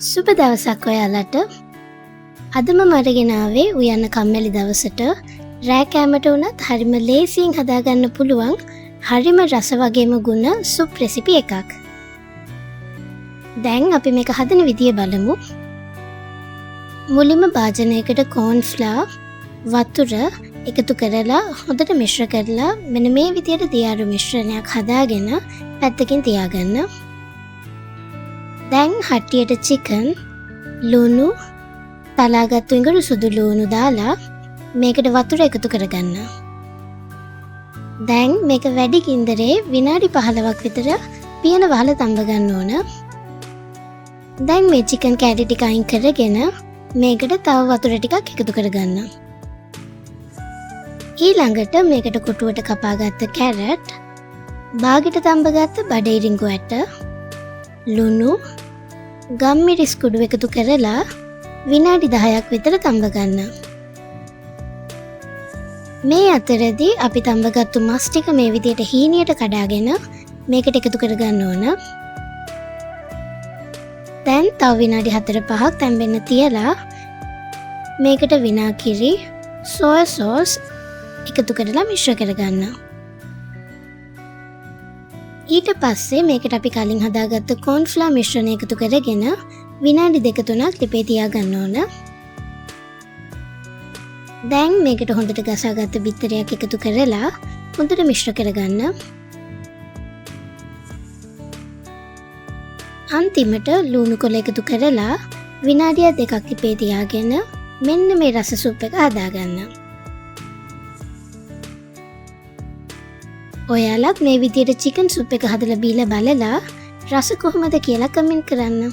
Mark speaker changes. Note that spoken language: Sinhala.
Speaker 1: සුබ දවසක් ඔයාලට. අද මම අරගෙන ආවේ උයන්න කම්මැලි දවසට රෑ කෑමට වුණත් හරිම ලේසියෙන් හදාගන්න පුළුවන් හරිම රස වගේම ගුණ සුප් රෙසිපි එකක්. දැන් අපි මේක හදන විදිය බලමු. මුලින්ම භාජනයකට කෝන් ෆ්ලවර් වතුර එකතු කරලා හොඳට මිශ්‍ර කරලා මෙන්න මේ විදියට දියාරු මිශ්‍රණයක් හදාගෙන පැත්තකින් තියාගන්න. දැන් හටියට චිකන් ලුණු තලාගත්තු ඉඟුරු සුදු ලුණු දාලා මේකට වතුර එකතු කරගන්න. දැන් මේක වැඩි ගින්දරේ විනාඩි 15ක් විතර පියන වහලා තඹ ගන්න ඕන. දැන් මේ චිකන් කැටි ටික අයින් කරගෙන මේකට තව වතුර ටිකක් එකතු කරගන්න. ඊළඟට මේකට කොටුවට කපාගත්ත කැරට්, බාගෙට තඹගත්ත බඩේරිංගු ඇට, ලුණු, ගම්මිරිස් කුඩු එකතු කරලා විනාඩි 10ක් විතර තඹ ගන්න. මේ අතරදී අපි තඹගත්තු මස් ටික මේ විදියට හීනියට කඩාගෙන මේකට එකතු කරගන්න ඕන. දැන් තව විනාඩි 4-5ක් තැම්බෙන්න තියලා මේකට විනාකිරි, සෝයා සෝස් එකතු කරලා මිශ්‍ර කරගන්න. ඊට පස්සේ මේකට අපි කලින් හදාගත්ත කෝන් ෆ්ලවර් මිශ්‍රණය එකතු කරගෙන විනාඩි 2-3ක් ලිපේ තියාගන්න ඕන. දැන් මේකට හොඳට ගසාගත්ත බිත්තරයක් එකතු කරලා හොඳට මිශ්‍ර කරගන්න. අන්තිමට ලුණු කොළ එකතු කරලා විනාඩි 2ක් ලිපේ තියාගෙන මෙන්න මේ රස සුප් එක හදාගන්න. ඔයාලත් මේ විදියට චිකන් සුප් එක හදලා බීලා බලලා රස කොහොමද කියලා කමෙන්ට් කරන්න.